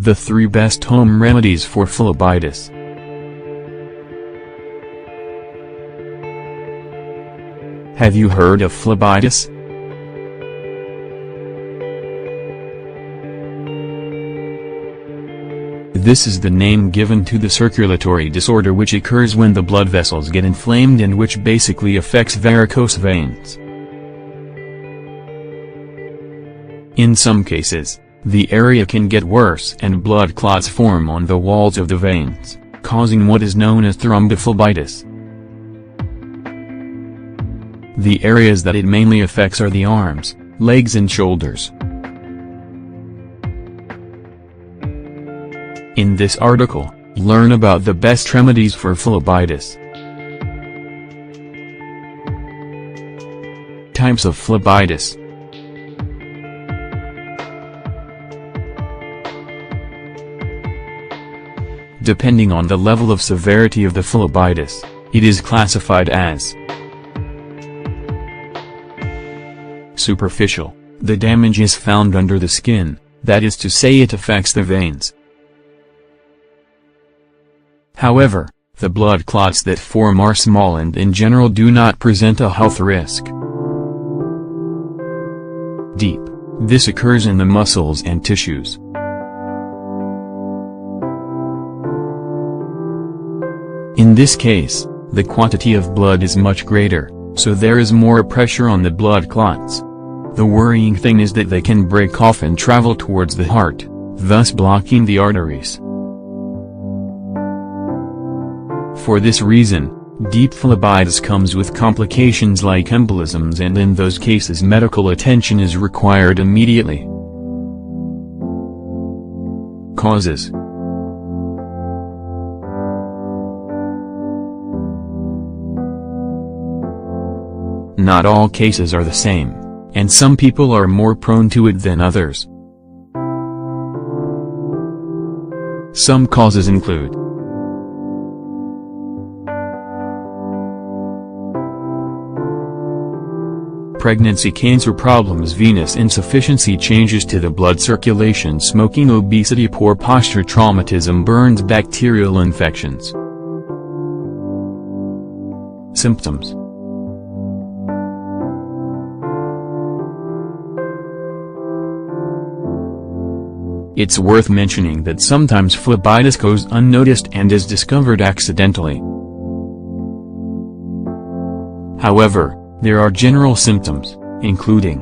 The 3 best home remedies for phlebitis. Have you heard of phlebitis? This is the name given to the circulatory disorder which occurs when the blood vessels get inflamed and which basically affects varicose veins. In some cases, the area can get worse and blood clots form on the walls of the veins, causing what is known as thrombophlebitis. The areas that it mainly affects are the arms, legs and shoulders. In this article, learn about the best remedies for phlebitis. Types of phlebitis. Depending on the level of severity of the phlebitis, it is classified as superficial. The damage is found under the skin, that is to say it affects the veins. However, the blood clots that form are small and in general do not present a health risk. Deep. This occurs in the muscles and tissues. In this case, the quantity of blood is much greater, so there is more pressure on the blood clots. The worrying thing is that they can break off and travel towards the heart, thus blocking the arteries. For this reason, deep phlebitis comes with complications like embolisms, and in those cases medical attention is required immediately. Causes. Not all cases are the same, and some people are more prone to it than others. Some causes include pregnancy, cancer problems, venous insufficiency, changes to the blood circulation, smoking, obesity, poor posture, traumatism, burns, bacterial infections. Symptoms. It's worth mentioning that sometimes phlebitis goes unnoticed and is discovered accidentally. However, there are general symptoms, including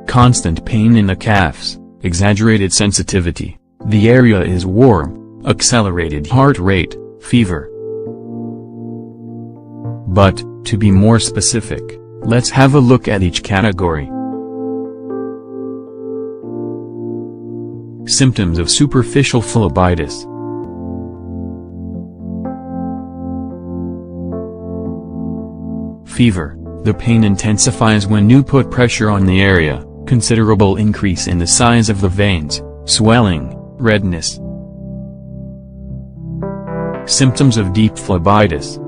constant pain in the calves, exaggerated sensitivity, the area is warm, accelerated heart rate, fever. But, to be more specific, let's have a look at each category. Symptoms of superficial phlebitis. Fever. The pain intensifies when you put pressure on the area, considerable increase in the size of the veins, swelling, redness. Symptoms of deep phlebitis.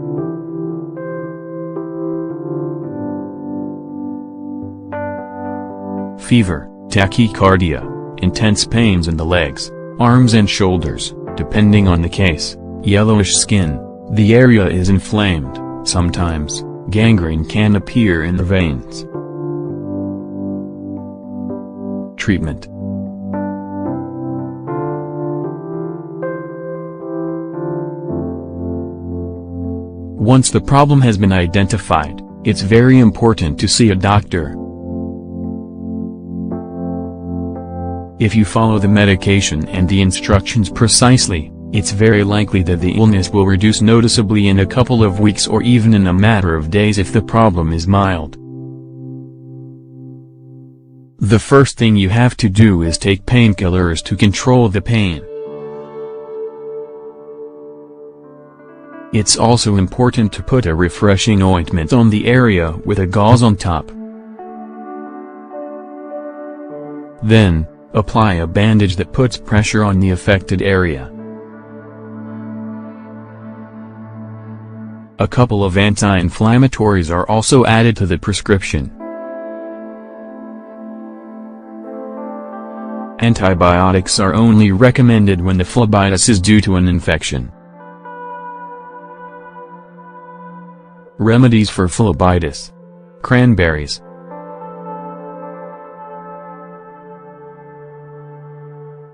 Fever, tachycardia, intense pains in the legs, arms and shoulders, depending on the case, yellowish skin, the area is inflamed, sometimes, gangrene can appear in the veins. Treatment. Once the problem has been identified, it's very important to see a doctor. If you follow the medication and the instructions precisely, it's very likely that the illness will reduce noticeably in a couple of weeks or even in a matter of days if the problem is mild. The first thing you have to do is take painkillers to control the pain. It's also important to put a refreshing ointment on the area with a gauze on top. Then, apply a bandage that puts pressure on the affected area. A couple of anti-inflammatories are also added to the prescription. Antibiotics are only recommended when the phlebitis is due to an infection. Remedies for phlebitis. Cranberries.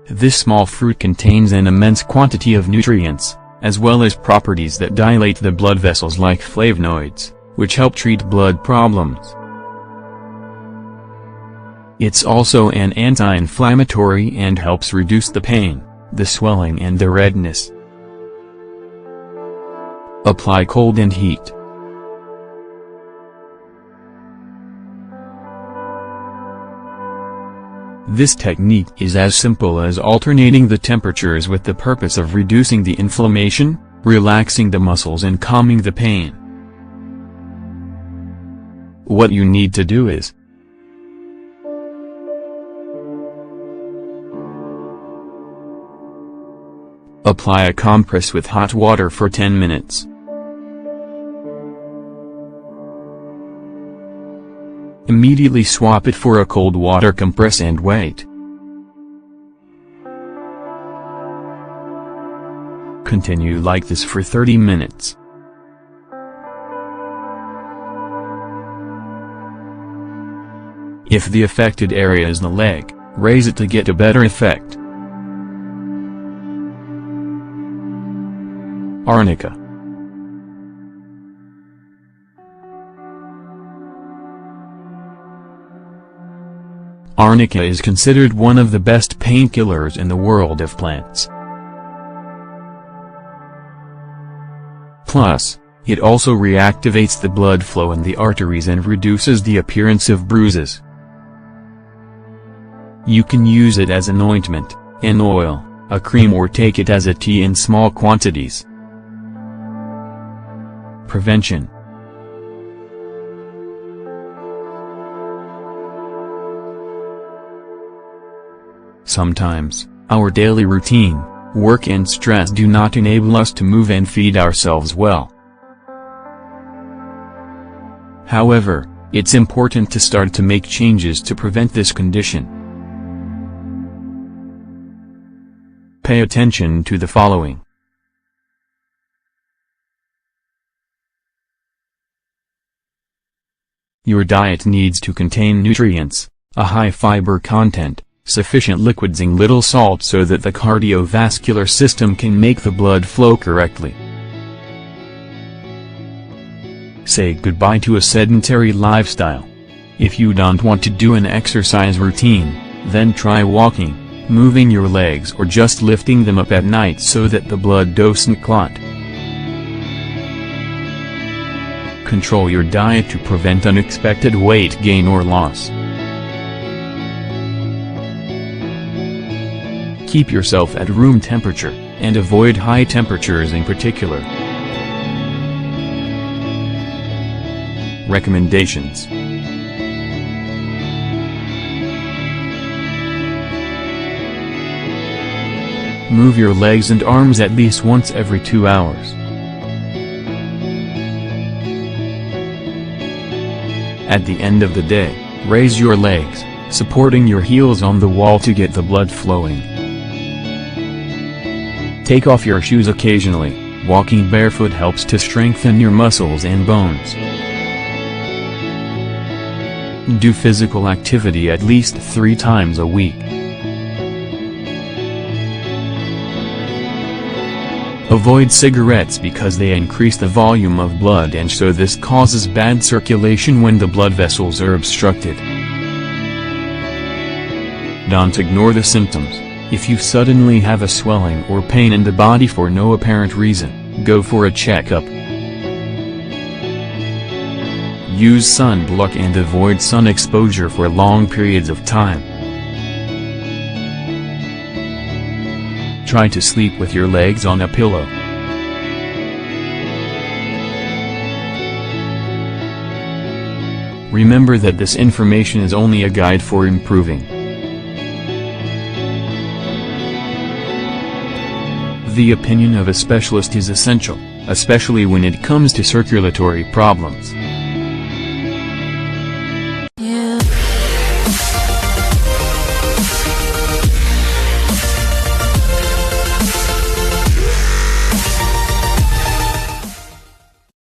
This small fruit contains an immense quantity of nutrients, as well as properties that dilate the blood vessels like flavonoids, which help treat blood problems. It's also an anti-inflammatory and helps reduce the pain, the swelling and the redness. Apply cold and heat. This technique is as simple as alternating the temperatures with the purpose of reducing the inflammation, relaxing the muscles and calming the pain. What you need to do is apply a compress with hot water for 10 minutes. Immediately swap it for a cold water compress and wait. Continue like this for 30 minutes. If the affected area is the leg, raise it to get a better effect. Arnica. Arnica is considered one of the best painkillers in the world of plants. Plus, it also reactivates the blood flow in the arteries and reduces the appearance of bruises. You can use it as an ointment, an oil, a cream, or take it as a tea in small quantities. Prevention. Sometimes, our daily routine, work and stress do not enable us to move and feed ourselves well. However, it's important to start to make changes to prevent this condition. Pay attention to the following. Your diet needs to contain nutrients, a high fiber content, sufficient liquids and little salt so that the cardiovascular system can make the blood flow correctly. Say goodbye to a sedentary lifestyle. If you don't want to do an exercise routine, then try walking, moving your legs, or just lifting them up at night so that the blood doesn't clot. Control your diet to prevent unexpected weight gain or loss. Keep yourself at room temperature, and avoid high temperatures in particular. Recommendations. Move your legs and arms at least once every 2 hours. At the end of the day, raise your legs, supporting your heels on the wall to get the blood flowing. Take off your shoes occasionally. Walking barefoot helps to strengthen your muscles and bones. Do physical activity at least 3 times a week. Avoid cigarettes because they increase the volume of blood and so this causes bad circulation when the blood vessels are obstructed. Don't ignore the symptoms. If you suddenly have a swelling or pain in the body for no apparent reason, go for a checkup. Use sunblock and avoid sun exposure for long periods of time. Try to sleep with your legs on a pillow. Remember that this information is only a guide for improving. The opinion of a specialist is essential, especially when it comes to circulatory problems.